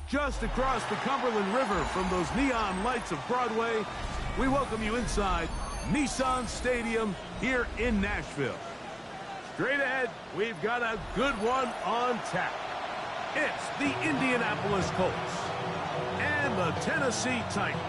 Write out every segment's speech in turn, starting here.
just across the Cumberland River from those neon lights of Broadway. We welcome you inside Nissan Stadium here in Nashville. Straight ahead, we've got a good one on tap. It's the Indianapolis Colts and the Tennessee Titans.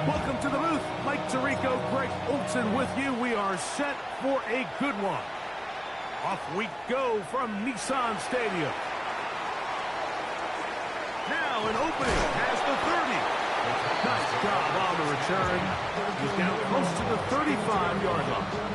Welcome to the booth. Mike Tirico, Greg Olson with you. We are set for a good one. Off we go from Nissan Stadium. Now an opening past the 30. Nice job on the return. He's down close to the 35-yard line.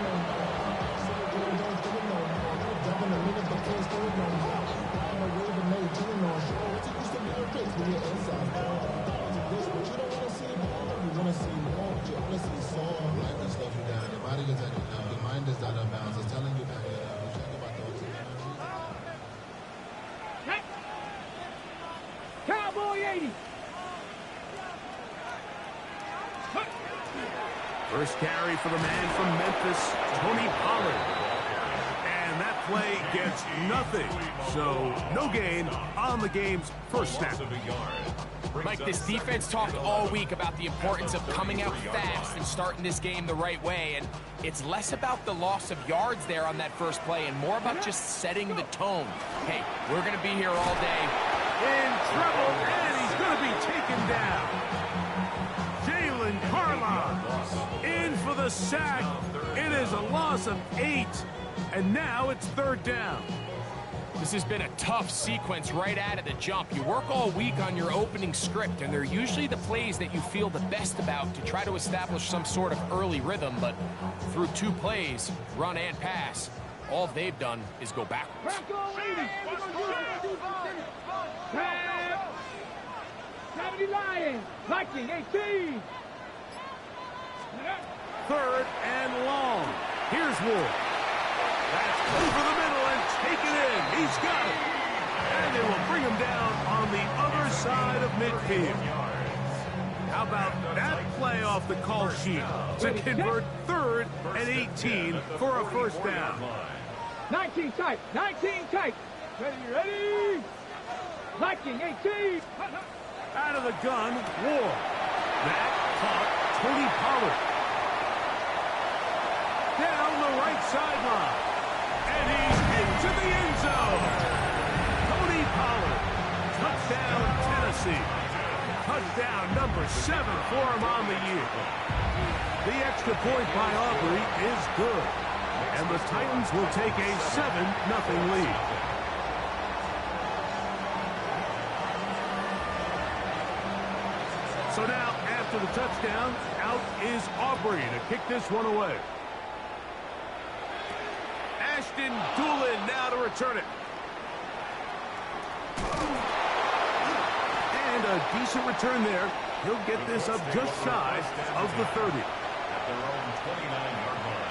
Cowboy 80. First carry for the man from Memphis, Tony Pollard. And that play gets nothing. So no gain on the game's first snap. Mike, this defense talked all week about the importance of coming out fast and starting this game the right way, and it's less about the loss of yards there on that first play and more about just setting the tone. Hey, we're going to be here all day. In trouble, and he's going to be taken down. Jalen Carlon in for the sack. It is a loss of 8, and now it's third down. This has been a tough sequence right out of the jump. You work all week on your opening script, and they're usually the plays that you feel the best about to try to establish some sort of early rhythm, but through 2 plays, run and pass, all they've done is go backwards. 70 Lions, Viking 18. Third and long. Here's Ward. That's over the middle and taken in. He's got it. And they will bring him down on the other side of midfield. How about that play off the call sheet to convert 3rd and 18 for a first down? 19 tight, 19 tight. Ready. Viking 18. Out of the gun, Ward. That caught Tony Pollard. Down the right sideline. And he's into the end zone. Tony Pollard. Touchdown, Tennessee. Touchdown number 7 for him on the year. The extra point by Aubrey is good. And the Titans will take a 7-0 lead. So now, after the touchdown, out is Aubrey to kick this one away. Ashton Doolin now to return it. And a decent return there. He'll get this up just shy of the 30. At their own 29-yard line.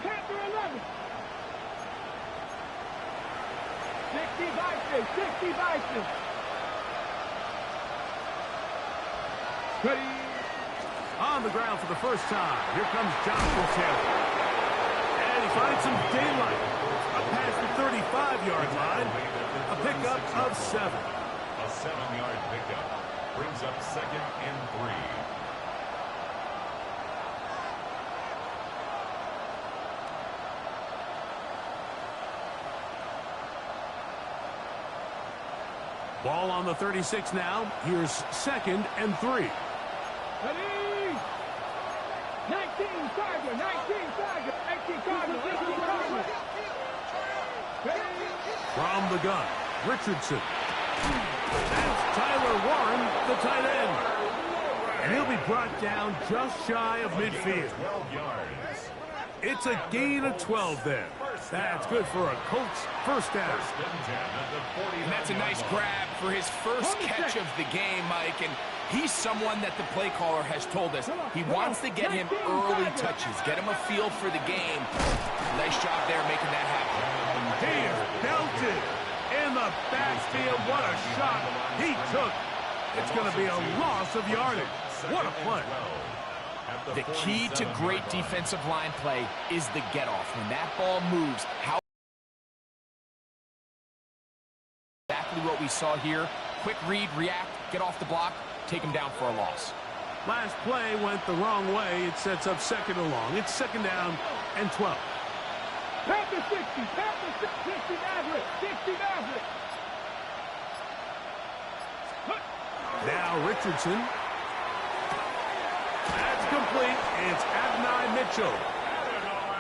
Panther 11. 60 Bison. Ready. On the ground for the first time. Here comes Jonathan Taylor. And he finds some daylight. Up past the 35-yard line. A pickup of 7. A 7-yard pickup brings up 2nd and 3. Ball on the 36 now. Here's 2nd and 3. Ready. 19 Tiger. 19 Tiger. 18 Tiger. 18 Tiger. From the gun, Richardson. That's Tyler Warren, the tight end. And he'll be brought down just shy of midfield. 12 yards. It's a gain of 12 there. That's good for a Colts first down. First and 10 at the 49. And that's a nice grab for his first catch of the game, Mike. And he's someone that the play caller has told us he wants to get him early touches, get him a feel for the game. Nice job there making that happen. He is belted in the backfield. What a shot he took. It's going to be a loss of yardage. What a play. The key to great defensive line play is the get-off. When that ball moves, how exactly what we saw here. Quick read, react, get off the block, take him down for a loss. Last play went the wrong way. It sets up second and long. It's second down and 12. Panther 60, Panther 60 Maverick, 60 Maverick. Now Richardson. That's complete. It's Adonai Mitchell.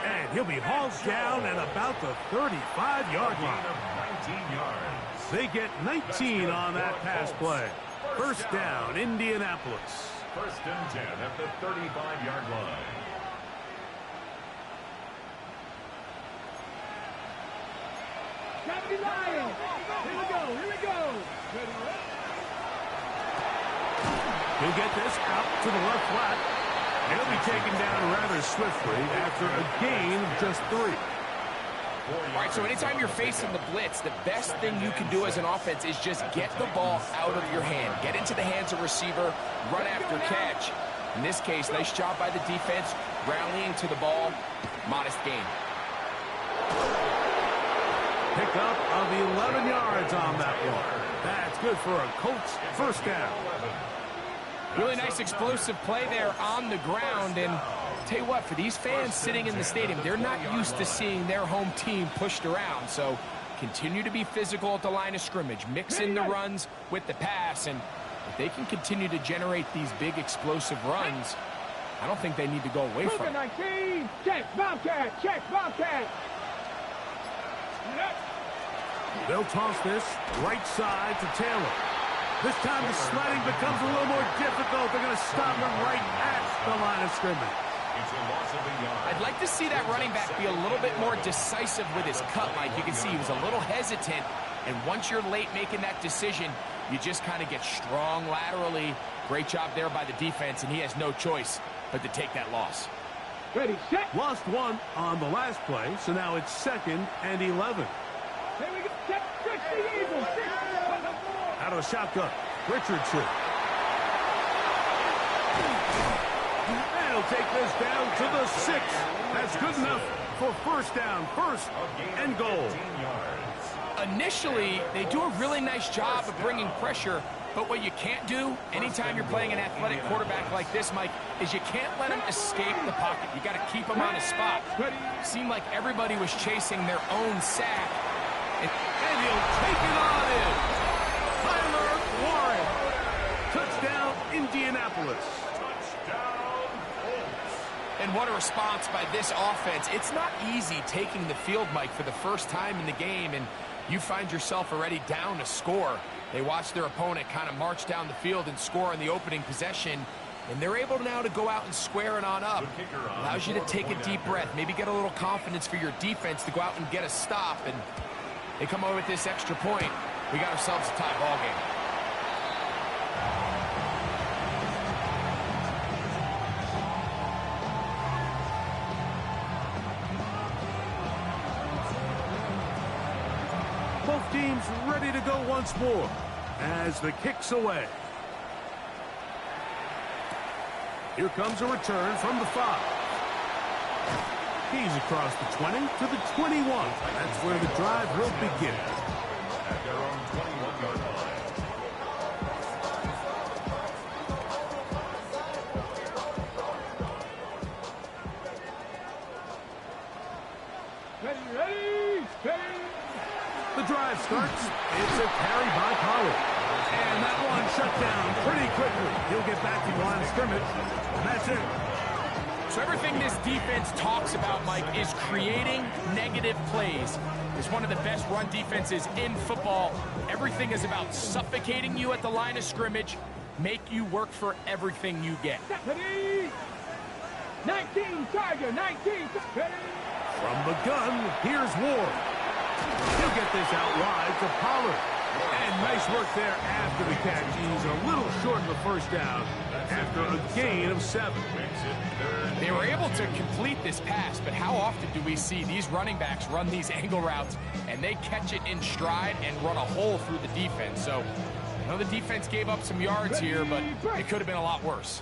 And he'll be hauled down at about the 35-yard line. 19 yards. They get 19 on that pass play. First down, Indianapolis. First and 10 at the 35-yard line. Gotta be Lions. Here we go, here we go. He'll get this out to the left flat. He'll be taken down rather swiftly after a gain of just 3. All right, so anytime you're facing the blitz, the best thing you can do as an offense is just get the ball out of your hand. Get into the hands of receiver, run after catch. In this case, nice job by the defense, rallying to the ball. Modest gain. Pickup of 11 yards on that one. That's good for a Colts first down. Really nice explosive play there on the ground. And tell you what, for these fans sitting in the stadium, they're not used to seeing their home team pushed around. So continue to be physical at the line of scrimmage. Mix in the runs with the pass. And if they can continue to generate these big explosive runs, I don't think they need to go away from it. 19, check, Bobcat, check, Bobcat. They'll toss this right side to Taylor. This time the sledding becomes a little more difficult. They're going to stop him right at the line of scrimmage. It's a loss of a yard. I'd like to see that running back be a little bit more decisive with his cut, Mike. You can see he was a little hesitant, and once you're late making that decision, you just kind of get strong laterally. Great job there by the defense, and he has no choice but to take that loss. Ready, set. Lost 1 on the last play, so now it's second and 11. Here we go, set, 60 Eagles, 60. Out of the shotgun, Richardson. And he'll take this down to the 6. That's good enough for first down, first and goal. 15 yards. Initially, they do a really nice job of bringing pressure, but what you can't do anytime you're playing an athletic quarterback like this, Mike, is you can't let him escape the pocket. You got to keep him on his spot. It seemed like everybody was chasing their own sack. And he'll take it on in. Tyler Warren. Touchdown, Indianapolis. Touchdown, Colts. And what a response by this offense. It's not easy taking the field, Mike, for the first time in the game, and you find yourself already down to score. They watch their opponent kind of march down the field and score on the opening possession, and they're able now to go out and square it on up. Allows you to take a deep breath, maybe get a little confidence for your defense to go out and get a stop, and they come over with this extra point. We got ourselves a tie ball game. Both teams ready to go once more as the kick's away. Here comes a return from the 5. He's across the 20 to the 21. That's where the drive will begin. At their own 21-yard line. Ready, ready. The drive starts. It's a carry by Pollard. And that one shut down pretty quickly. He'll get back to the line of scrimmage. And that's it. So everything this defense talks about, Mike, is creating negative plays. It's one of the best run defenses in football. Everything is about suffocating you at the line of scrimmage, make you work for everything you get. 19, Tiger, 19. From the gun, here's Ward. He'll get this out wide to Pollard. And nice work there after the catch. He's a little short of the first down after a gain of 7. They were able to complete this pass, but how often do we see these running backs run these angle routes and they catch it in stride and run a hole through the defense? So I know the defense gave up some yards here, but it could have been a lot worse.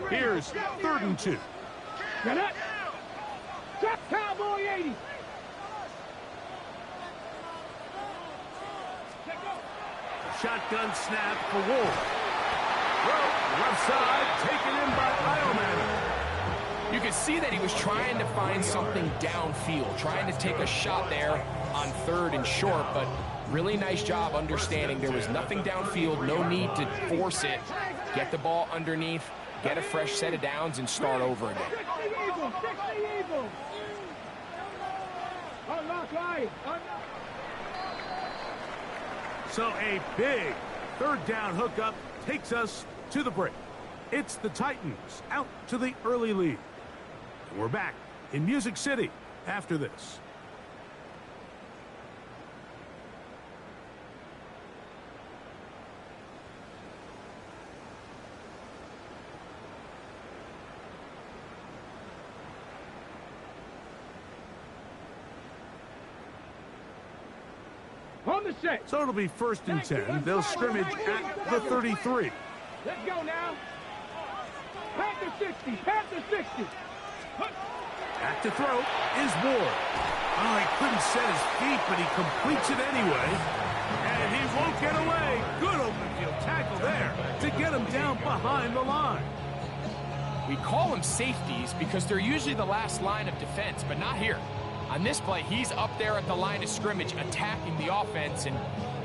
Here's 3rd and 2. Cowboy 80. Shotgun snap for Wolf. Left side, taken in by Ioman. You could see that he was trying to find something downfield, trying to take a shot there on 3rd and short, but really nice job understanding there was nothing downfield, no need to force it. Get the ball underneath, get a fresh set of downs, and start over again. So a big 3rd down hookup takes us to the break. It's the Titans out to the early lead. And we're back in Music City after this. On the set. So it'll be 1st and 10. They'll scrimmage at the 33. Let's go now. Panther 60. Panther 60. Back to throw is Ward. Oh, he couldn't set his feet, but he completes it anyway. And he won't get away. Good open field tackle there to get him down behind the line. We call them safeties because they're usually the last line of defense, but not here. On this play, he's up there at the line of scrimmage attacking the offense, and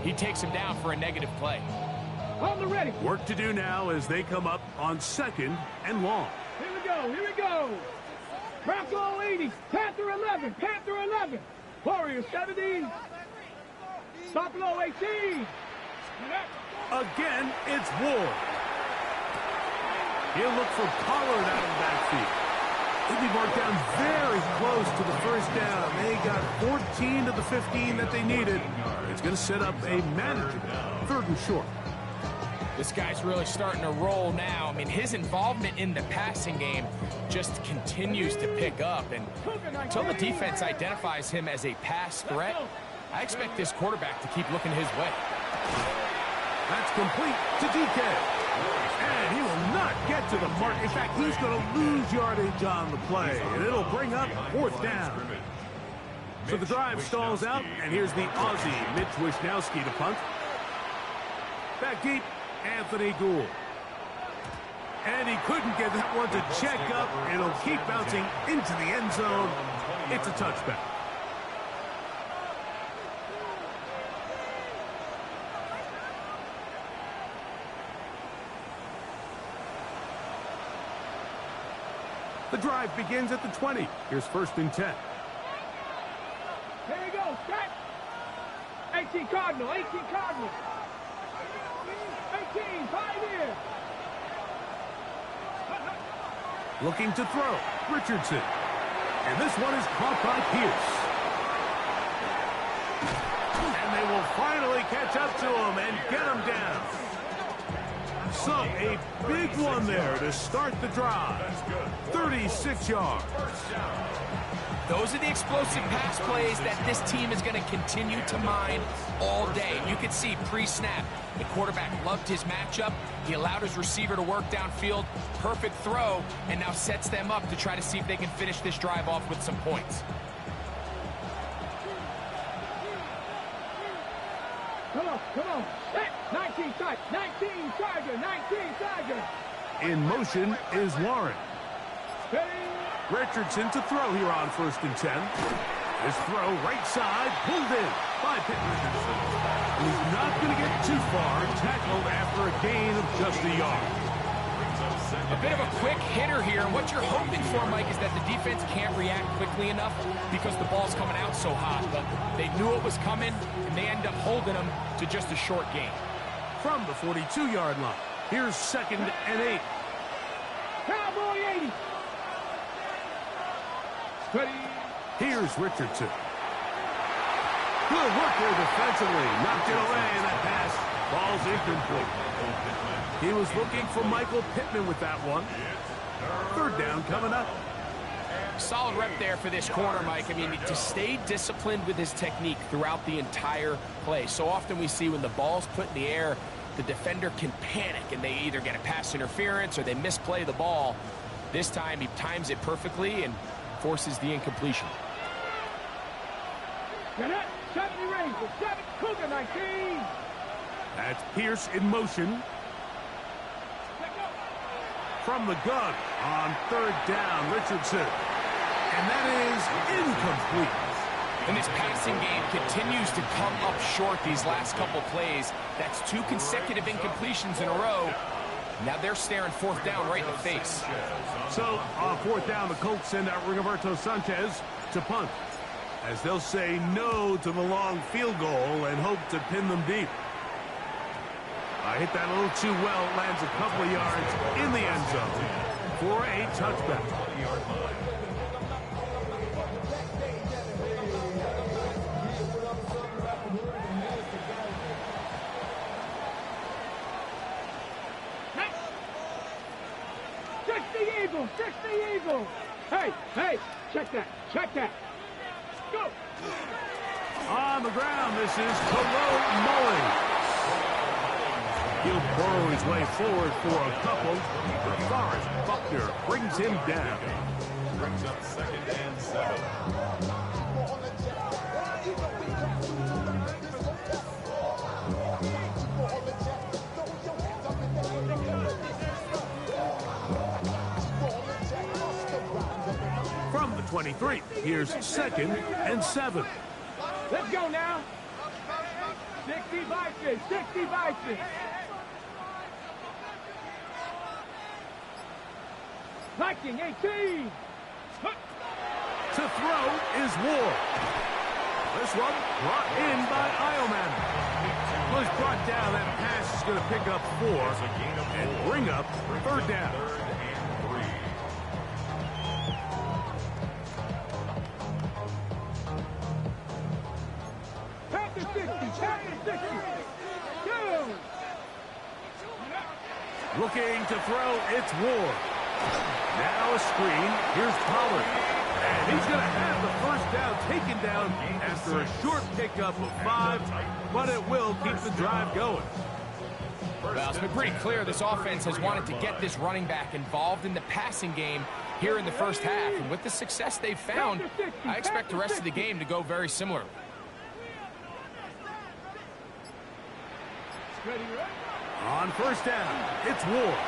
he takes him down for a negative play. On the ready. Work to do now as they come up on 2nd and long. Here we go. Here we go. Bronco 80. Panther 11. Panther 11. Warrior 70. Buffalo 18. Again, it's Ward. He'll look for Pollard out of the backfield. He'll be marked down very close to the first down. They got 14 to the 15 that they needed. It's going to set up a manageable 3rd and short. This guy's really starting to roll now. I mean, his involvement in the passing game just continues to pick up. And until the defense identifies him as a pass threat, I expect this quarterback to keep looking his way. That's complete to DK. And he will not get to the mark. In fact, he's going to lose yardage on the play. And it'll bring up 4th down. So the drive stalls out. And here's the Aussie, Mitch Wishnowsky, to punt. Back deep, Anthony Gould. And he couldn't get that one to check up. And it'll keep bouncing into the end zone. It's a touchback. The drive begins at the 20. Here's 1st and 10. Here we go. Set. 18 Cardinal. 18 Cardinal. 18 Pioneer. Looking to throw. Richardson. And this one is caught by Pierce. And they will finally catch up to him and get him down. So a big one there to start the drive. 36 yards. Those are the explosive pass plays that this team is going to continue to mine all day. You can see pre-snap, the quarterback loved his matchup. He allowed his receiver to work downfield. Perfect throw, and now sets them up to try to see if they can finish this drive off with some points. Come on. Set. 19 Tiger. 19 Tiger. 19 Tiger. In motion is Warren. Ready. Richardson to throw here on 1st and 10. His throw right side, pulled in by Pitt Richardson. He's not going to get too far, tackled after a gain of just a yard. A bit of a quick hitter here, and what you're hoping for, Mike, is that the defense can't react quickly enough because the ball's coming out so hot. But they knew it was coming, and they end up holding them to just a short gain. From the 42-yard line, here's 2nd and 8. Cowboy 80. Ready. Here's Richardson. Good work there defensively. Knocked it away, and that pass falls incomplete. He was looking for Michael Pittman with that one. 3rd down coming up. Solid rep there for this corner, Mike. I mean, to stay disciplined with his technique throughout the entire play. So often we see when the ball's put in the air, the defender can panic, and they either get a pass interference or they misplay the ball. This time, he times it perfectly and forces the incompletion. Get it. 70 Rangers. 7 Cougar 19. That's Pierce in motion. From the gun on 3rd down, Richardson. And that is incomplete. And this passing game continues to come up short these last couple plays. That's 2 consecutive incompletions in a row. Now they're staring 4th down right in the face. So on 4th down, the Colts send out Rigoberto Sanchez to punt, as they'll say no to the long field goal and hope to pin them deep. I hit that a little too well. Lands a couple of yards in the end zone for a touchback. Six the Eagles. Hey, hey, check that, check that. Go. On the ground, this is Terrell Mullen. He'll burrow his way forward for a couple. But Forrest Buckner brings him down. Brings up 2nd and 7. From the 23, here's 2nd and 7. Let's go now. 60 Vikings, 60 Vikings. Viking 18. To throw is Ward. This one brought in by Ioman. Was brought down. That pass is going to pick up 4 and bring up 3rd down. Packers 60, Packers 60. Go. Looking to throw, it's Ward. Now a screen. Here's Pollard. And he's going to have the 1st down taken down after a short pickup of 5, but it will keep the drive going. Well, it's been pretty clear this offense has wanted to get this running back involved in the passing game here in the first half. And with the success they've found, I expect the rest of the game to go very similar. On 1st down, it's Ward.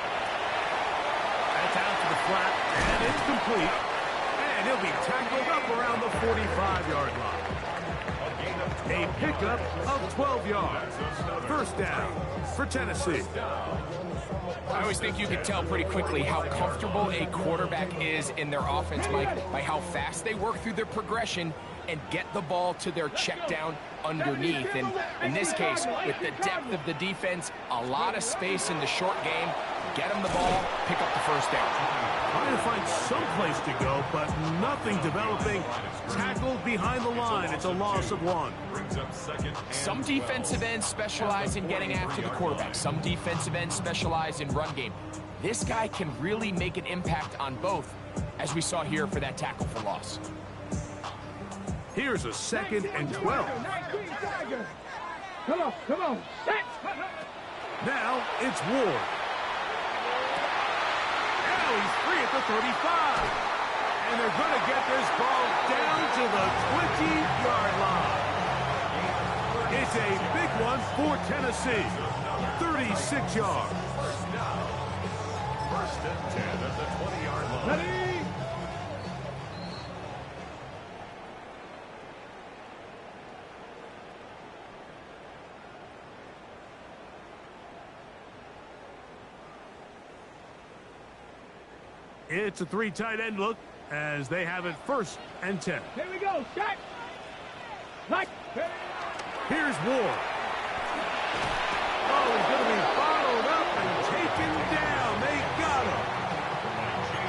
That's out to the flat, and it's complete. And he'll be tackled up around the 45-yard line. A pickup of 12 yards. 1st down for Tennessee. I always think you can tell pretty quickly how comfortable a quarterback is in their offense, Mike, by how fast they work through their progression and get the ball to their check down underneath. And in this case, with the depth of the defense, a lot of space in the short game, get them the ball, pick up the 1st down. Trying to find some place to go, but nothing developing. Tackled behind the line. It's a loss of 1. Some defensive ends specialize in getting after the quarterback. Some defensive ends specialize in run game. This guy can really make an impact on both, as we saw here for that tackle for loss. Here's a 2nd and 12. Come on, come on. Now it's Ward. Now he's free at the 35. And they're going to get this ball down to the 20-yard line. It's a big one for Tennessee. 36 yards. 1st and 10 at the 20-yard line. Ready? It's a three tight end look as they have it 1st and 10. Here we go. Shot. Like. Here's Ward. Oh, he's going to be followed up and taken down. They got him.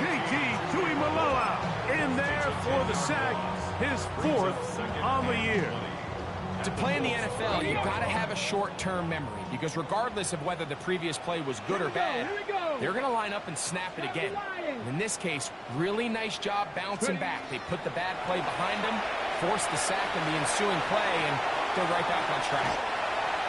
JT Tuimoloau in there for the sack, his 4th on the year. To play in the NFL, you've got to have a short-term memory because regardless of whether the previous play was good or bad, they're going to line up and snap it again. In this case, really nice job bouncing back. They put the bad play behind them, forced the sack in the ensuing play, and they're right back on track.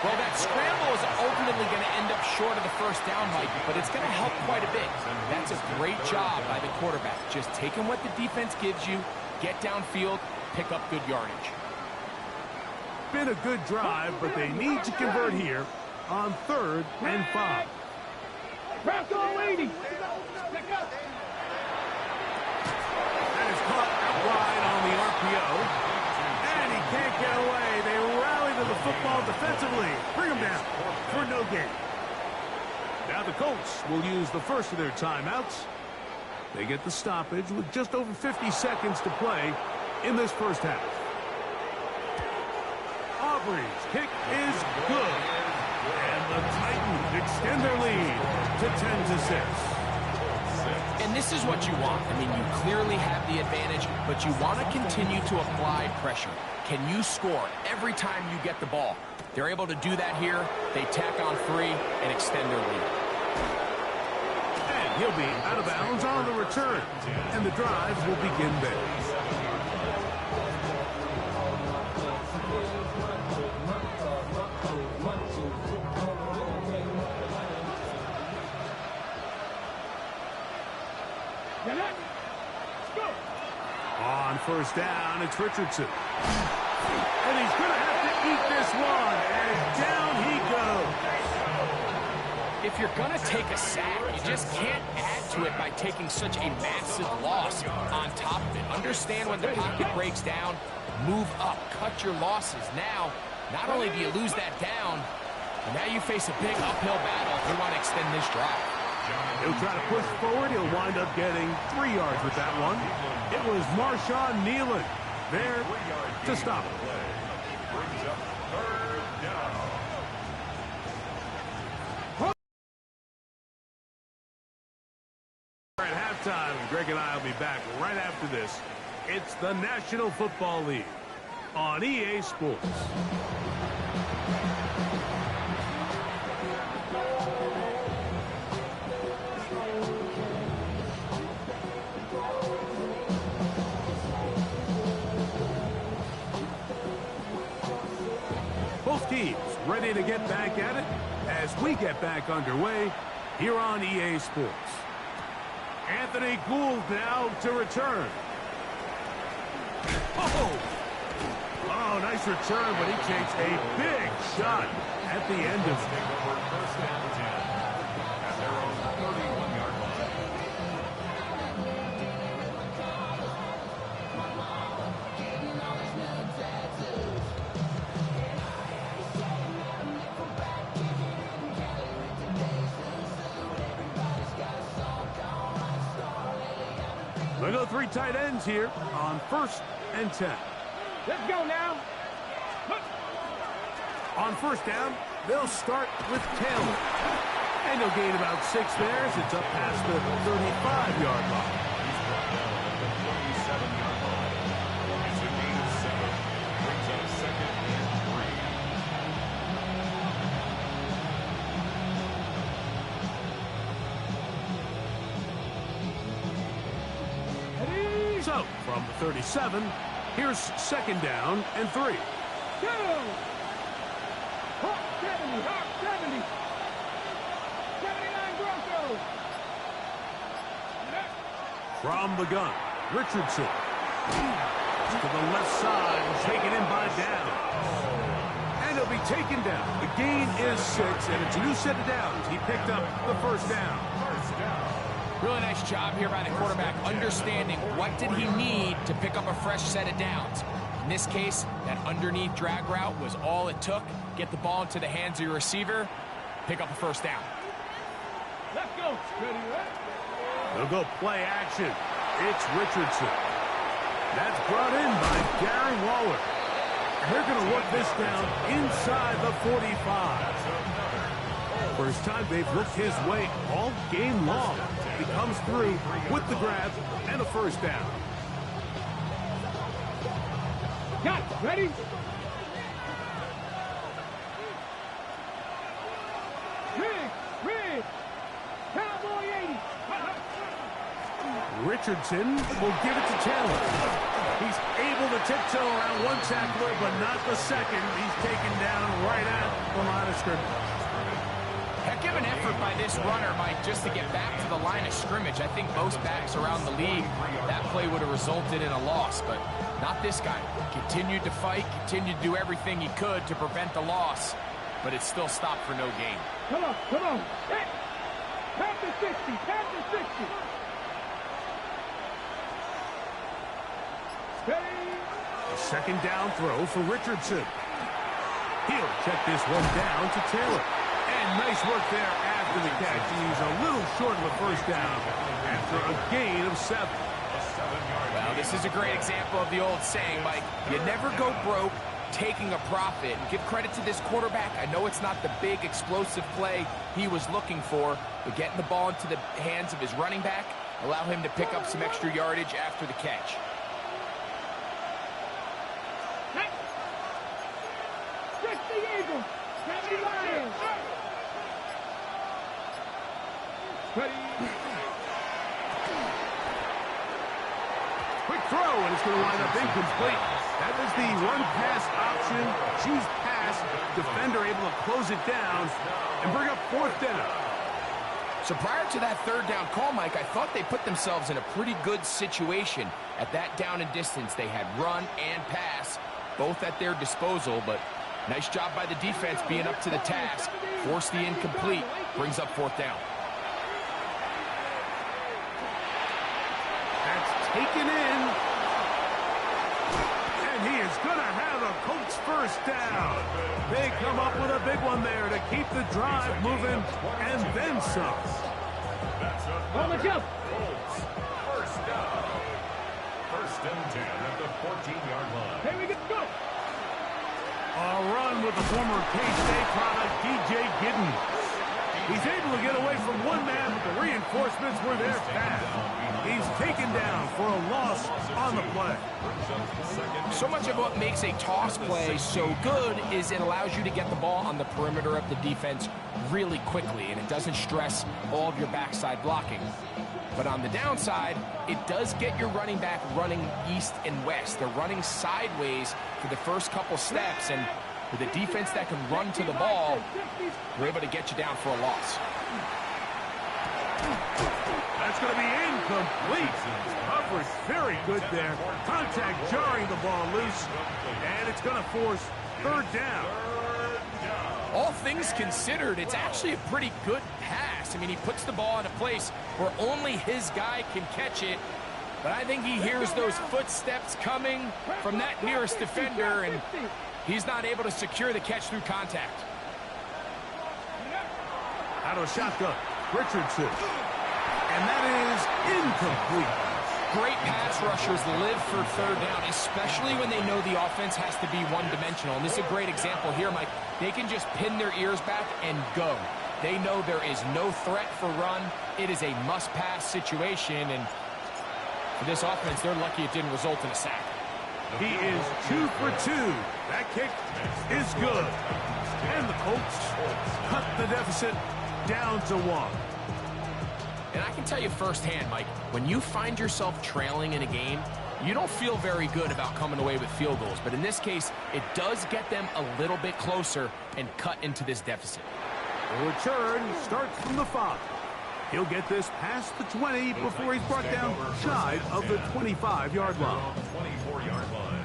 Well, that scramble is ultimately going to end up short of the 1st down, Mike, but it's going to help quite a bit. That's a great job by the quarterback, just taking what the defense gives you, get downfield, pick up good yardage. Been a good drive, but they need to convert here on 3rd and 5. Bronco 80. That is caught out wide on the RPO. And he can't get away. They rally to the football defensively. Bring him down for no gain. Now the Colts will use the 1st of their timeouts. They get the stoppage with just over 50 seconds to play in this 1st half. Aubrey's kick is good. And the Titans extend their lead to 10-6. And this is what you want. I mean, you clearly have the advantage, but you want to continue to apply pressure. Can you score every time you get the ball? They're able to do that here. They tack on 3 and extend their lead. And he'll be out of bounds on the return. And the drive will begin there. On 1st down, it's Richardson. And he's going to have to eat this one. And down he goes. If you're going to take a sack, you just can't add to it by taking such a massive loss on top of it. Understand when the pocket breaks down, move up, cut your losses. Now, not only do you lose that down, but now you face a big uphill battle if you want to extend this drive. He'll try to push forward. He'll wind up getting 3 yards with that one. It was Marshawn Nealon there to stop it. Brings up 3rd down. At halftime, Greg and I will be back right after this. It's the National Football League on EA Sports. Both teams ready to get back at it as we get back underway here on EA Sports. Anthony Gould now to return. Oh, nice return, but he takes a big shot at the end of it. Over 1st and 10 at their own 31-yard line. They go 3 tight ends here on 1st and 10. Let's go now. On 1st down, they'll start with Taylor. And they'll gain about 6 there as it's up past the 35-yard line. He's brought down at the 27-yard line. It's a gain of 7. Brings up 2nd and 3. So, from the 37, here's 2nd down and 3. Go! Hawk 70, Hawk 70. 79 Broncos. From the gun, Richardson. To the left side, taken in by down. And he'll be taken down. The gain is 6, and it's a new set of downs. He picked up the 1st down. Really nice job here by the quarterback, understanding what did he need to pick up a fresh set of downs. In this case, that underneath drag route was all it took. Get the ball into the hands of your receiver, pick up a 1st down. Let's go. Ready, right? They'll go play action. It's Richardson. That's brought in by Gary Waller. They're going to work this down inside the 45. First time they've looked his way all game long. He comes through with the grab and a first down. Got it. Ready? Rig. Cowboy 80. Richardson will give it to Taylor. He's able to tiptoe around one tackler, but not the second. He's taken down right at the line of scrimmage. Heck of an effort by this runner, Mike, just to get back to the line of scrimmage. I think most backs around the league, that play would have resulted in a loss, but not this guy. Continued to fight, continued to do everything he could to prevent the loss, but it still stopped for no gain. Come on. Hey. Past the 60. A second down throw for Richardson. He'll check this one down to Taylor. And nice work there after the catch. He's a little short of a first down after a gain of 7. Well, this is a great example of the old saying, Mike, you never go broke taking a profit. And give credit to this quarterback. I know it's not the big explosive play he was looking for, but getting the ball into the hands of his running back, allow him to pick up some extra yardage after the catch. Eagles. 70 Lions. Ready. Quick throw, and it's going to wind up incomplete. That was the run-pass option. Choose pass. Defender able to close it down and bring up fourth down. So prior to that third down call, Mike, I thought they put themselves in a pretty good situation. At that down and distance, they had run and pass, both at their disposal, but nice job by the defense being up to the task. Force the incomplete, brings up fourth down. That's taken in. And he is going to have a Colts first down. They come up with a big one there to keep the drive moving and then some. On the jump. First down. First and 10 at the 14-yard line. Here we go. A run with the former K-State product, DJ Giddens. He's able to get away from one man, but the reinforcements were there fast. He's taken down for a loss on the play. So much of what makes a toss play so good is it allows you to get the ball on the perimeter of the defense really quickly, and it doesn't stress all of your backside blocking. But on the downside, it does get your running back running east and west. They're running sideways for the first couple steps, and with a defense that can run to the ball, they're able to get you down for a loss. That's going to be incomplete. Coverage very good there. Contact jarring the ball loose, and it's going to force third down. All things considered, it's actually a pretty good pass. I mean, he puts the ball in a place where only his guy can catch it. But I think he hears those footsteps coming from that nearest defender, and he's not able to secure the catch through contact. Out of shotgun, Richardson. And that is incomplete. Great pass rushers live for third down, especially when they know the offense has to be one-dimensional. And this is a great example here, Mike. They can just pin their ears back and go. They know there is no threat for run. It is a must-pass situation, and for this offense, they're lucky it didn't result in a sack. He is 2 for 2. That kick is good. And the Colts cut the deficit down to 1. And I can tell you firsthand, Mike, when you find yourself trailing in a game, you don't feel very good about coming away with field goals. But in this case, it does get them a little bit closer and cut into this deficit. The return starts from the 5. He'll get this past the 20 before he's brought down shy of the 25-yard line. 24-yard line.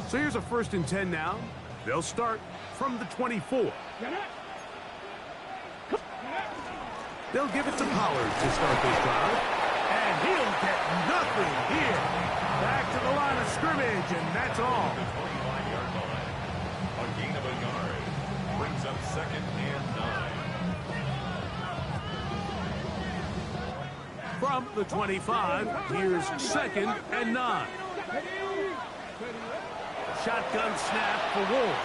So here's a 1st and 10 now. They'll start from the 24. They'll give it to Pollard to start this drive. And he'll get nothing here. Back to the line of scrimmage, and that's all. The 25-yard line. A gain of a yard. Brings up 2nd and 9. From the 25, here's 2nd and 9. Shotgun snap for Wolf.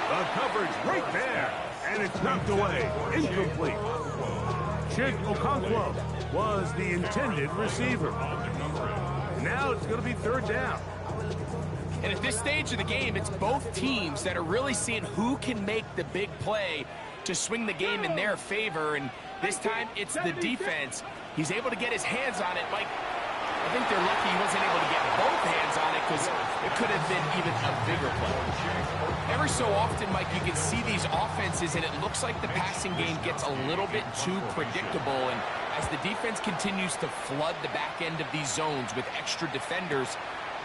The coverage right there. And it's knocked away. Incomplete. Chig Okonkwo was the intended receiver. Now it's going to be 3rd down. And at this stage of the game, it's both teams that are really seeing who can make the big play to swing the game in their favor. And this time, it's the defense. He's able to get his hands on it. Mike, I think they're lucky he wasn't able to get both hands on it because it could have been even a bigger play. Every so often, Mike, you can see these offenses, and it looks like the passing game gets a little bit too predictable. And as the defense continues to flood the back end of these zones with extra defenders,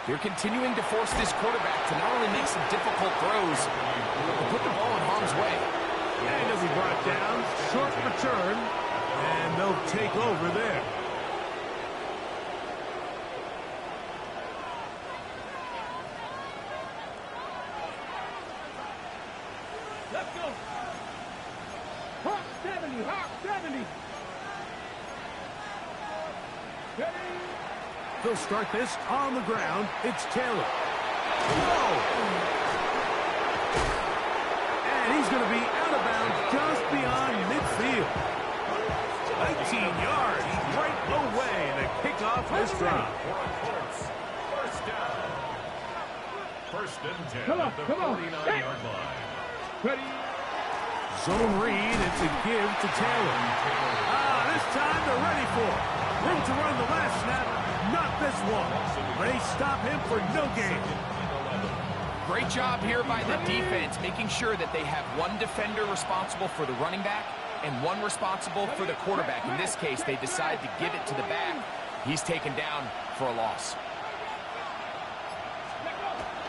they're continuing to force this quarterback to not only make some difficult throws, but to put the ball in harm's way. And as he brought down, short return, and they'll take over there. Let's go. Hawk 70, Hawk 70. Ready? They'll start this on the ground. It's Taylor. Whoa! And he's going to be out of bounds just beyond midfield. 19 yards, right away to kick off this drive. First down. 1st and 10 Come on, at the come on. 49-yard line. Ready? Zone read, it's a give to Taylor. This time they're ready for it. Room to run the last snap, not this one. They stop him for no gain. Great job here by the defense, making sure that they have one defender responsible for the running back and one responsible for the quarterback. In this case, they decide to give it to the back. He's taken down for a loss.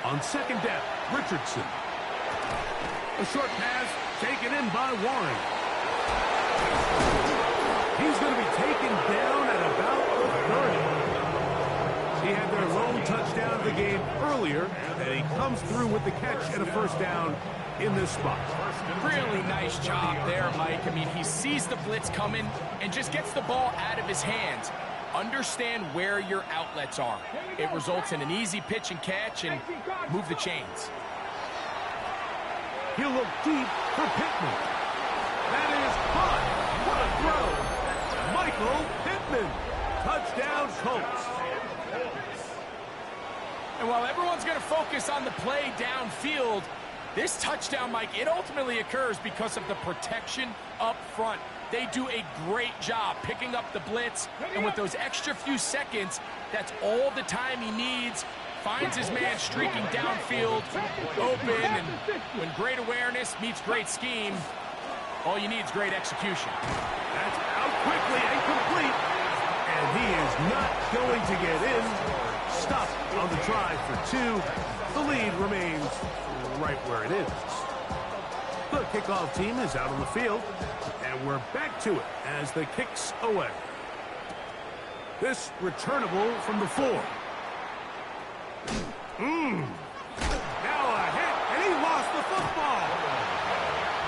On 2nd down, Richardson. A short pass taken in by Warren. He's going to be taken down at about the 30. He had their lone touchdown of the game earlier, and he comes through with the catch and a 1st down in this spot. Really nice job there, Mike. I mean, he sees the blitz coming and just gets the ball out of his hands. Understand where your outlets are. It results in an easy pitch and catch and move the chains. He'll look deep for Pittman. That is caught. What a throw. Michael Pittman. Touchdown, Colts. And while everyone's going to focus on the play downfield, this touchdown, Mike, it ultimately occurs because of the protection up front. They do a great job picking up the blitz, and with those extra few seconds, that's all the time he needs. Finds his man streaking downfield, open, and when great awareness meets great scheme, all you need is great execution. That's out quickly and complete, and he is not going to get in. Stopped on the try for 2. The lead remains right where it is. The kickoff team is out on the field, and we're back to it as the kick's away. This returnable from the 4. Now a hit, and he lost the football.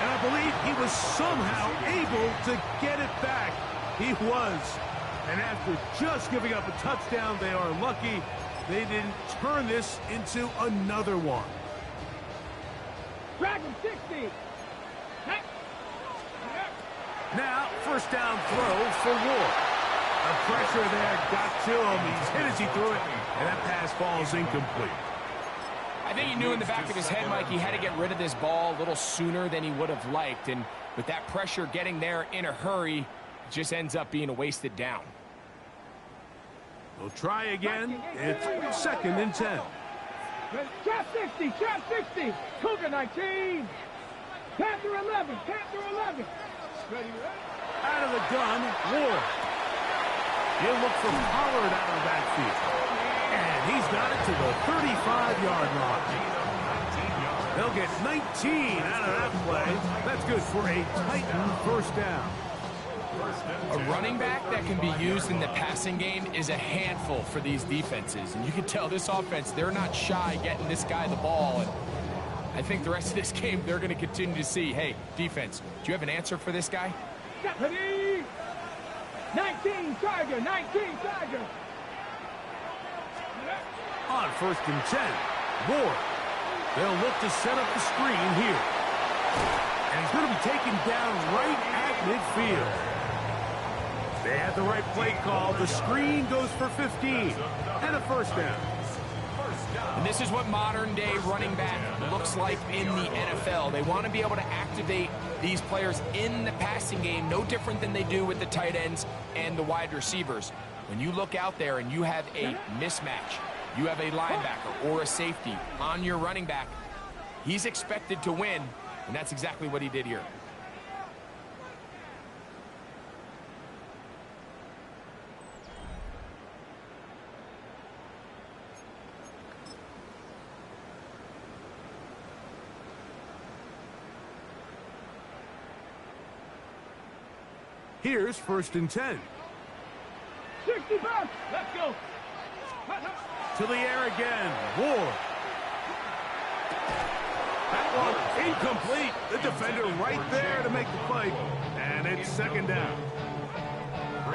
And I believe he was somehow able to get it back. He was. And after just giving up a touchdown, they are lucky they didn't turn this into another one. Dragon 60. Now, 1st down throw for Ward. The pressure there got to him. He's hit as he threw it, and that pass falls incomplete. I think he knew in the back of his head, Mike, he had to get rid of this ball a little sooner than he would have liked. And with that pressure getting there in a hurry, it just ends up being a wasted down. We'll try again. It's 2nd and 10. Trap 60, trap 60. Cougar 19. Panther 11, Panther 11. Ready, Out of the gun, Ward. He'll look for Pollard out of the backfield. And he's got it to the 35-yard line. They'll get 19 out of that play. That's good for a Titan 1st down. A running back that can be used in the passing game is a handful for these defenses. And you can tell this offense, they're not shy getting this guy the ball. And I think the rest of this game, they're going to continue to see, hey, defense, do you have an answer for this guy? Ready? 19 Charger, 19 Charger. On 1st and 10, Ward. They'll look to set up the screen here. And he's going to be taken down right at midfield. They had the right play call. The screen goes for 15 and a 1st down. And this is what modern-day running back looks like in the NFL. They want to be able to activate these players in the passing game, no different than they do with the tight ends and the wide receivers. When you look out there and you have a mismatch, you have a linebacker or a safety on your running back, he's expected to win, and that's exactly what he did here. Here's 1st and 10. 60 bucks. Let's go. To the air again. Ward. That one incomplete. The defender right there to make the play. And it's 2nd down.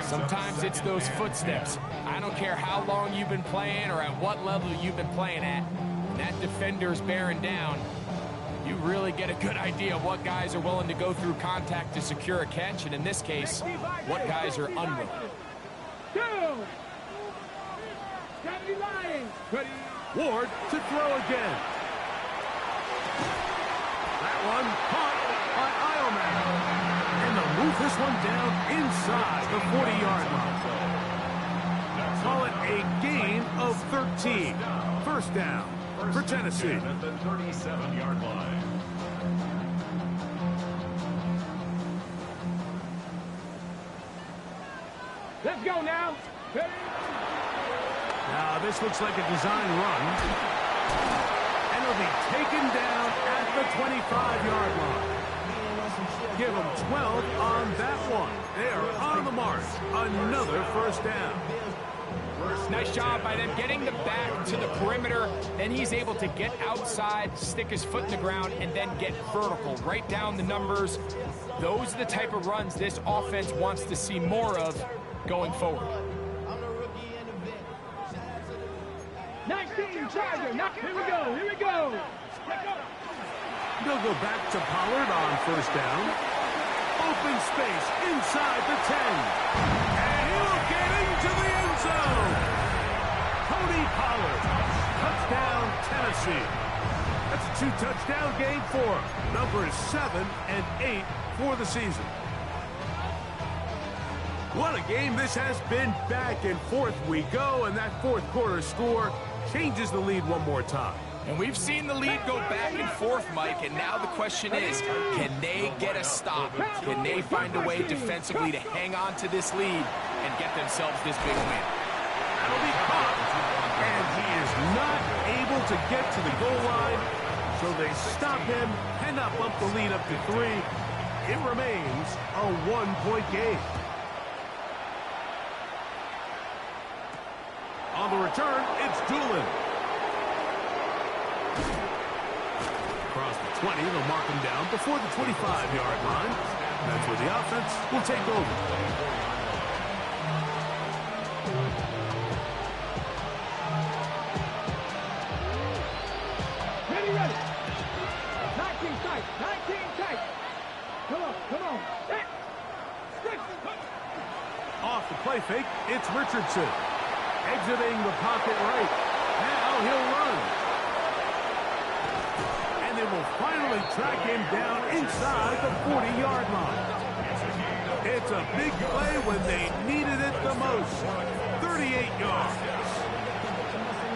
Sometimes it's those footsteps. I don't care how long you've been playing or at what level you've been playing at. When that defender's bearing down, you really get a good idea of what guys are willing to go through contact to secure a catch, and in this case, what guys are unwilling. 2. 70 Lions. Ready? Ward to throw again. That one caught by Ioman. And they'll move this one down inside the 40-yard line. Call it a gain of 13. 1st down for Tennessee. At the 37-yard line. Let's go now. Ready? Now this looks like a design run. And it'll be taken down at the 25-yard line. Give them 12 on that one. They are on the mark. Another 1st down. Nice job by them getting the back to the perimeter. Then he's able to get outside, stick his foot in the ground, and then get vertical. Right down the numbers. Those are the type of runs this offense wants to see more of going forward. 19 Charger. Here we go. Here we go. They'll go back to Pollard on 1st down. Open space inside the 10. And he'll get into the end zone. Tony Pollard. Touchdown, Tennessee. That's a 2-touchdown game for him. Numbers 7 and 8 for the season. What a game this has been. Back and forth we go, and that 4th quarter score changes the lead one more time. And we've seen the lead go back and forth, Mike, and now the question is, can they get a stop? Can they find a way defensively to hang on to this lead and get themselves this big win? That'll be caught, and he is not able to get to the goal line, so they stop him and not bump the lead up to 3. It remains a 1-point game. On the return, it's Doolin. Across the 20, they'll mark him down before the 25-yard line. That's where the offense will take over. Ready. 19 tight. 19 tight. Come on. Off the play fake, it's Richardson. Exiting the pocket right. Now he'll run. And they will finally track him down inside the 40-yard line. It's a big play when they needed it the most. 38 yards.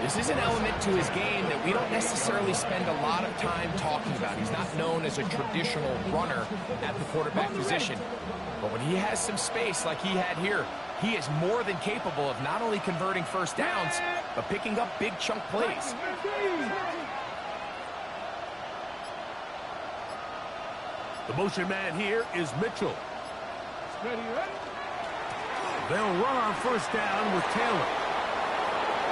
This is an element to his game that we don't necessarily spend a lot of time talking about. He's not known as a traditional runner at the quarterback position. But when he has some space like he had here, he is more than capable of not only converting 1st downs, but picking up big chunk plays. The motion man here is Mitchell. Ready, ready. They'll run on first down with Taylor.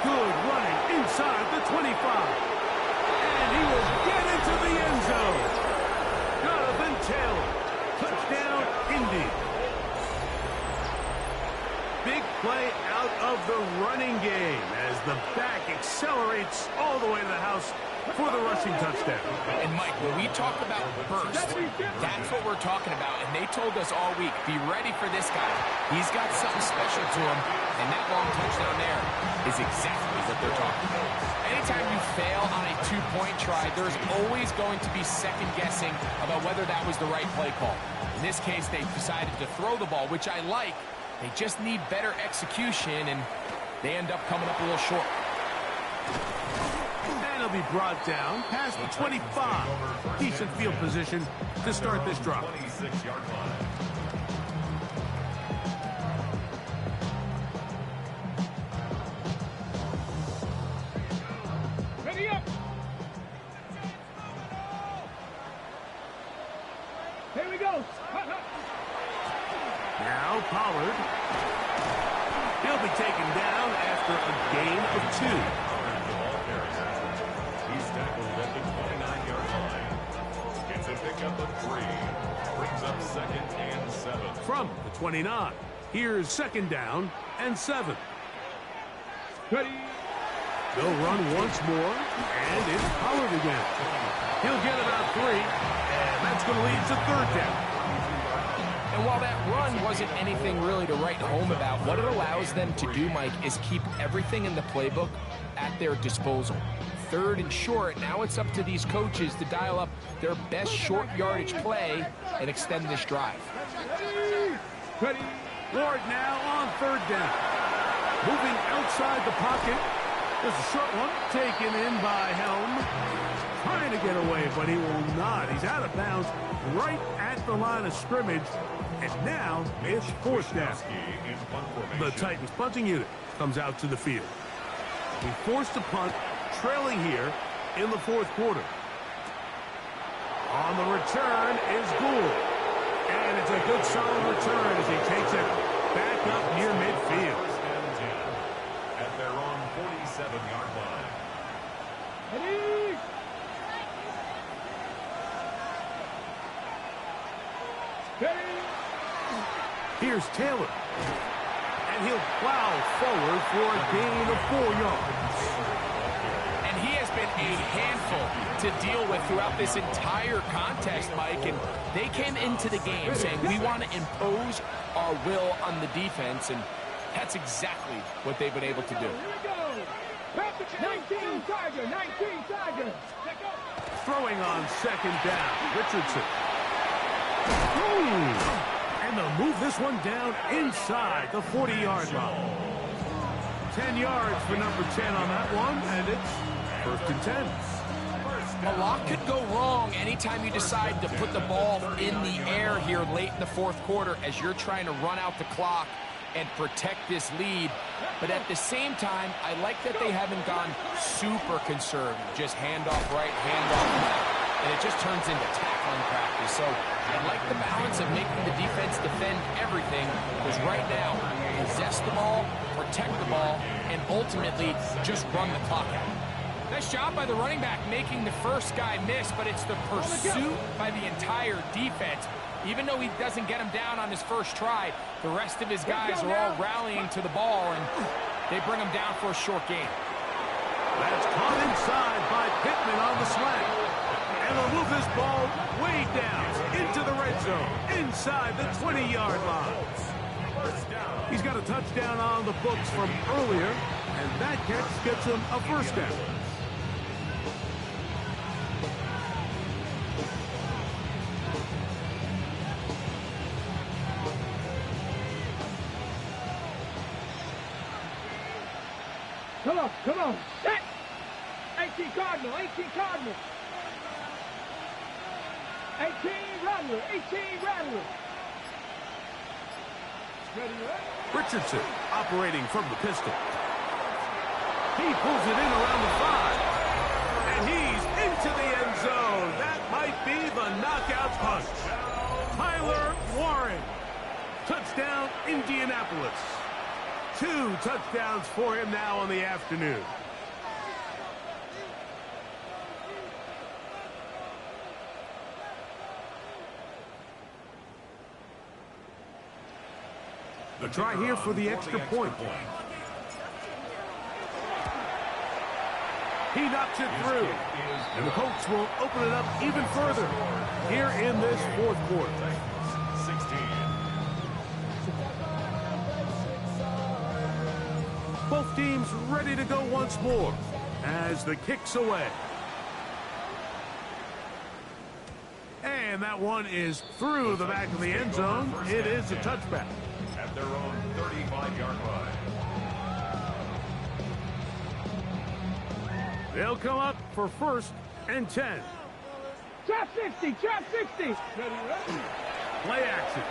Good running inside the 25. And he will get into the end zone. Jonathan Taylor. Touchdown, Indy. Big play out of the running game as the back accelerates all the way to the house for the rushing touchdown. And Mike, when we talk about burst, that's what we're talking about. And they told us all week, be ready for this guy. He's got something special to him. And that long touchdown there is exactly what they're talking about. Anytime you fail on a two-point try, there's always going to be second guessing about whether that was the right play call. In this case, they decided to throw the ball, which I like. They just need better execution, and they end up coming up a little short. And he'll be brought down past the 25. Decent field position to start this drive. 26-yard line. Ready up. Here we go. Now Pollard. He'll be taken down after a gain of 2. He's tackled at the 29-yard line. Gets a pickup of 3. Brings up 2nd and 7. From the 29. Here's 2nd down and 7. Ready. They'll run once more, and it's Pollard again. He'll get about 3, and that's going to lead to 3rd down. And while that run wasn't anything really to write home about, what it allows them to do, Mike, is keep everything in the playbook at their disposal. 3rd and short, now it's up to these coaches to dial up their best short yardage play and extend this drive. Ready. Ward now on 3rd down. Moving outside the pocket. There's a short one taken in by Helm. Trying to get away, but he will not. He's out of bounds right at the line of scrimmage. And now it's 4th down. The Titans punting unit comes out to the field. He forced a punt, trailing here in the 4th quarter. On the return is Gould. And it's a good solid return as he takes it back up near midfield. At their own 47-yard line. Ready. Ready. Here's Taylor. And he'll plow forward for a gain of 4 yards. And he has been a handful to deal with throughout this entire contest, Mike. And they came into the game saying, we want to impose our will on the defense. And that's exactly what they've been able to do. Here we go. 19 Tiger. 19 Tiger. Throwing on 2nd down. Richardson. Ooh. And they'll move this one down inside the 40-yard line. 10 yards for number 10 on that one, and it's 1st and 10. A lot could go wrong anytime you decide to put the ball in the air here late in the 4th quarter as you're trying to run out the clock and protect this lead. But at the same time, I like that they haven't gone super conservative. Just hand off right, hand off left. And it just turns into tackling practice. So I like the balance of making the defense defend everything, because right now, possess the ball, protect the ball, and ultimately just run the clock out. Nice job by the running back making the first guy miss, but it's the pursuit by the entire defense. Even though he doesn't get him down on his first try, the rest of his guys are all rallying to the ball, and they bring him down for a short gain. That's caught inside by Pittman on the slant. And they'll move this ball way down into the red zone, inside the 20-yard line. He's got a touchdown on the books from earlier, and that catch gets him a 1st down. Come on. Set. 18 Cardinal. 18 Cardinal. 18 Rattler. 18 Rattler. Ready, ready. Richardson operating from the pistol. He pulls it in around the 5. And he's into the end zone. That might be the knockout punch. Tyler Warren. Indianapolis. 2 touchdowns for him now on the afternoon. The try here for the extra point. He knocks it through. And the Colts will open it up even further here in this fourth quarter. 16. Both teams ready to go once more as the kick's away. And that one is through the back of the end zone. It is a touchback. At their own 35-yard line. They'll come up for 1st and 10. Trap 60, trap 60. Play action.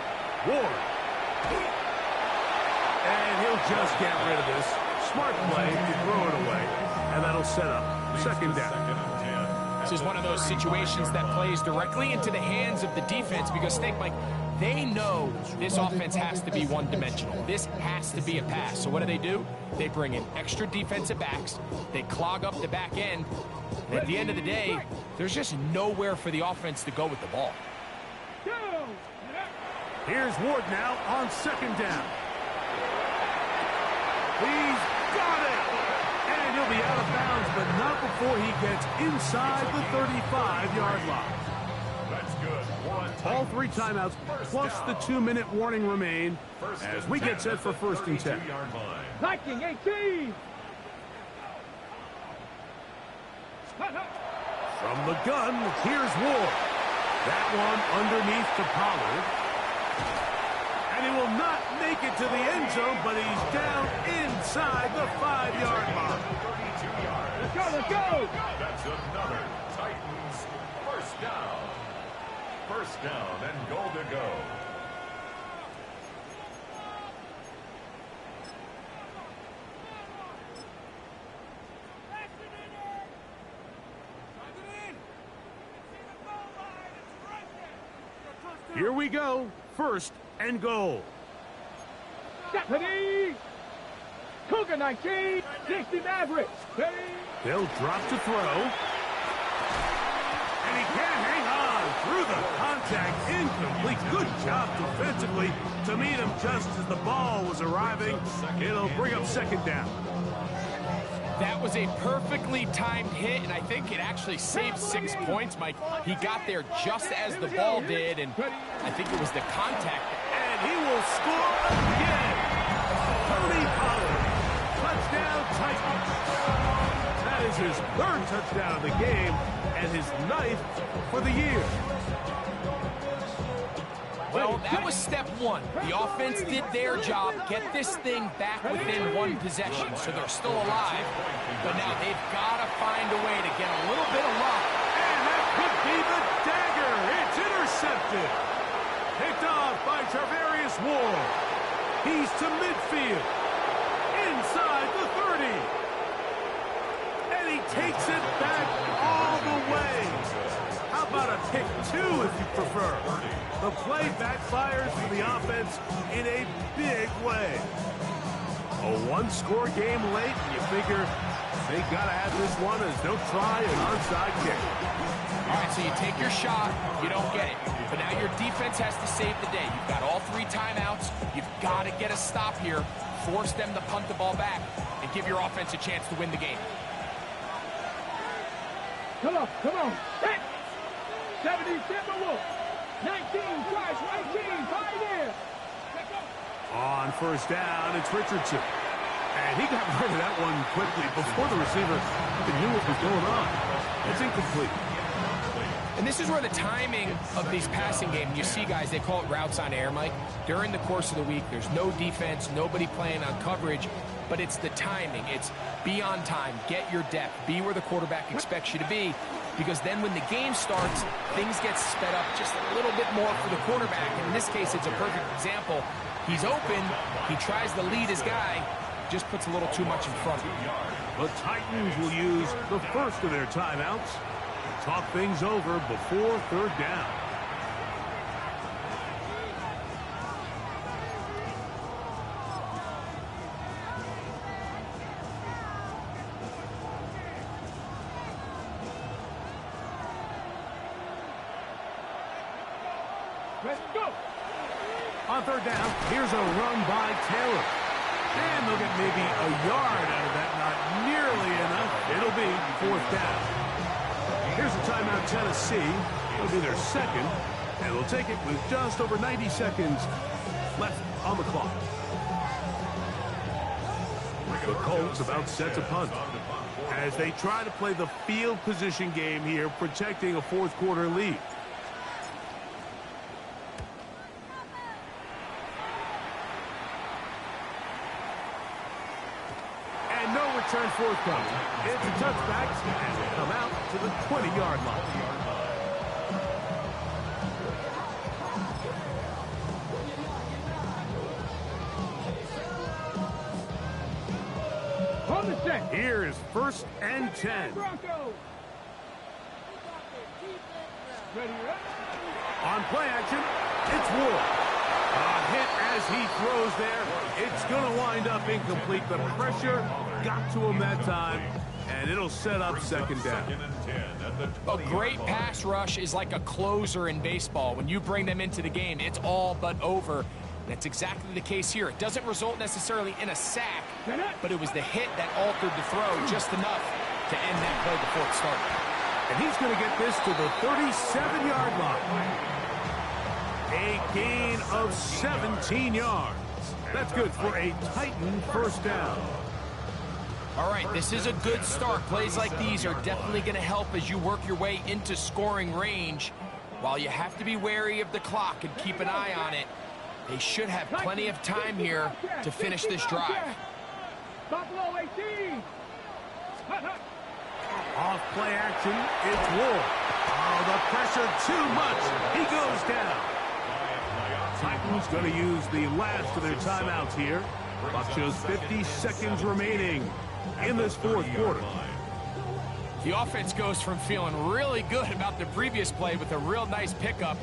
Ward. And he'll just get rid of this. Smart play to throw it away. And that'll set up 2nd down. This is one of those situations that plays directly into the hands of the defense because, think, Mike, they know this offense has to be one-dimensional. This has to be a pass. So what do? They bring in extra defensive backs. They clog up the back end. And at the end of the day, there's just nowhere for the offense to go with the ball. Here's Ward now on 2nd down. He's got it! And he'll be out of bounds, but not before he gets inside the 35-yard line. That's good. All 3 timeouts plus the 2-minute warning remain as we get set for 1st and 10. Viking 18. From the gun, here's Ward. That one underneath to Pollard. And he will not make it to the end zone, but he's down inside the 5-yard line. 32 yards. Let's go, let's go. That's another Titans 1st down. 1st down and goal to go. Here we go. 1st and goal. Stephanie. Cougar 19. 60 Mavericks. They'll drop to throw. And he can't hang on through the contact. Incomplete. Good job defensively to meet him just as the ball was arriving. It'll bring up 2nd down. That was a perfectly timed hit, and I think it actually saved 6 points, Mike. He got there just as the ball did, and I think it was the contact. And he will score again. Tony Pollard. Touchdown Titans. That is his 3rd touchdown of the game and his 9th for the year. Well, that was step 1. The offense did their job, get this thing back within 1 possession, so they're still alive. But now they've got to find a way to get a little bit of luck. And that could be the dagger. It's intercepted. Picked off by Tarvarius Ward. He's to midfield. Inside the 30. And he takes it back all the way. How about a pick 2 if you prefer? The play backfires for the offense in a big way. A 1-score game late, and you figure they got to have this one as they'll try an onside kick. All right, so you take your shot, you don't get it. But now your defense has to save the day. You've got all 3 timeouts. You've got to get a stop here, force them to punt the ball back, and give your offense a chance to win the game. Come on, come on. 70 Timberwolves. 19 tries, 19, Pioneer. On 1st down, it's Richardson. And he got rid of that one quickly before the receiver even knew what was going on. It's incomplete. And this is where the timing of these passing games, you see guys, they call it routes on air, Mike. During the course of the week, there's no defense, nobody playing on coverage, but it's the timing. It's be on time, get your depth, be where the quarterback expects you to be, because then when the game starts, things get sped up just a little bit more for the quarterback. And in this case, it's a perfect example. He's open, he tries to lead his guy, just puts a little too much in front of him. The Titans will use the first of their timeouts to talk things over before 3rd down. Let's go. On third down, here's a run by Taylor. And they'll get maybe a yard out of that. Not nearly enough. It'll be fourth down. Here's a timeout, Tennessee. It'll be their second. And they'll take it with just over 90 seconds left on the clock. The Colts about set to punt as they try to play the field position game here, protecting a fourth quarter lead. And no return forthcoming. It's a touchback as they come out to the 20-yard line. Here is first and 10. On play action, it's Ward. A hit as he throws there. It's going to wind up incomplete. The pressure got to him that time, and it'll set up second down. A great pass rush is like a closer in baseball. When you bring them into the game, it's all but over. That's exactly the case here. It doesn't result necessarily in a sack, but it was the hit that altered the throw just enough to end that play before it started. And he's going to get this to the 37-yard line. A gain of 17 yards. That's good for a Titan first down. All right, this is a good start. Plays like these are definitely going to help as you work your way into scoring range. While you have to be wary of the clock and keep an eye on it, they should have plenty of time here to finish this drive. Buffalo 18. Off play action, it's Ward. Oh, the pressure too much. He goes down. Titans going to use the last of their timeouts here. Clock shows 50 seconds remaining in this fourth quarter. The offense goes from feeling really good about the previous play with a real nice pickup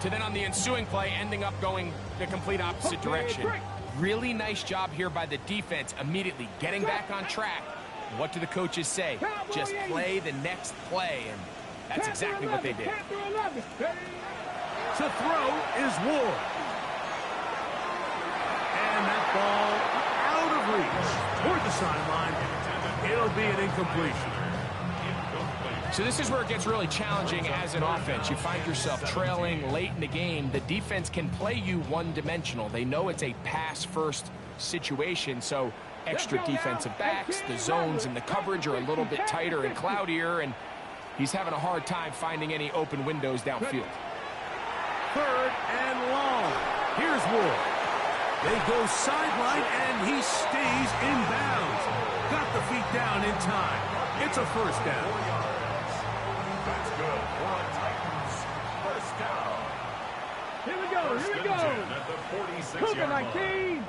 to then on the ensuing play ending up going the complete opposite direction. Really nice job here by the defense immediately getting back on track. What do the coaches say? Just play the next play, and that's exactly what they did. To throw is Ward. And that ball out of reach toward the sideline. It'll be an incompletion. So this is where it gets really challenging as an offense. You find yourself trailing late in the game. The defense can play you one-dimensional. They know it's a pass-first situation, so extra defensive backs, the zones and the coverage are a little bit tighter and cloudier, and he's having a hard time finding any open windows downfield. Third and long. Here's Ward. They go sideline, and he stays in bounds. Got the feet down in time. It's a first down. That's good for a Titans first down. Here we go. First and 10 at the 46-yard line. 19.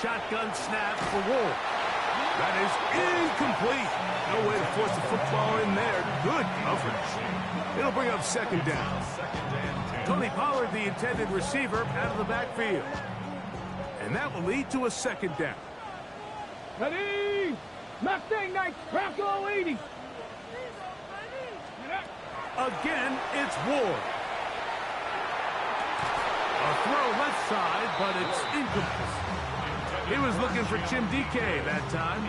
Shotgun snap for Ward. That is incomplete. No way to force the football in there. Good coverage. It'll bring up second down. Tony Pollard, the intended receiver, out of the backfield. And that will lead to a second down. Ready. Mustang Knight. Bronco 80. Again, it's Ward. A throw left side, but it's incomplete. He was looking for Jim DK that time.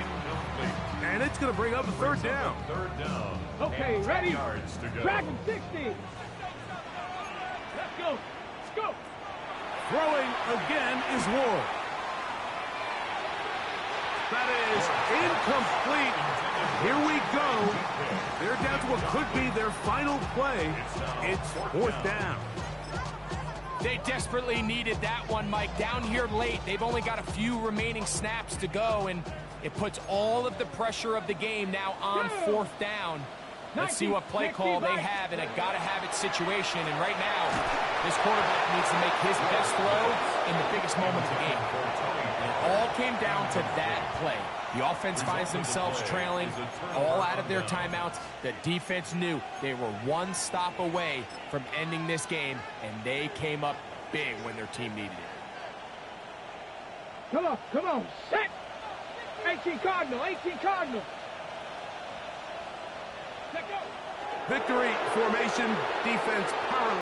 And it's going to bring up a third down. Third down. Okay, ready? Yards to go. Dragon 60. Let's go. Let's go. Throwing again is Ward. That is incomplete. Here we go. They're down to what could be their final play. It's fourth down. They desperately needed that one, Mike. Down here late, they've only got a few remaining snaps to go, and it puts all of the pressure of the game now on fourth down. Let's see what play call they have in a gotta-have-it situation. And right now, this quarterback needs to make his best throw in the biggest moment of the game. And it all came down to that play. The offense finds themselves trailing, all out of their timeouts. The defense knew they were one stop away from ending this game, and they came up big when their team needed it. Come on, come on. Set. 18 Cardinal, 18 Cardinal. Let go. Victory formation, defense power.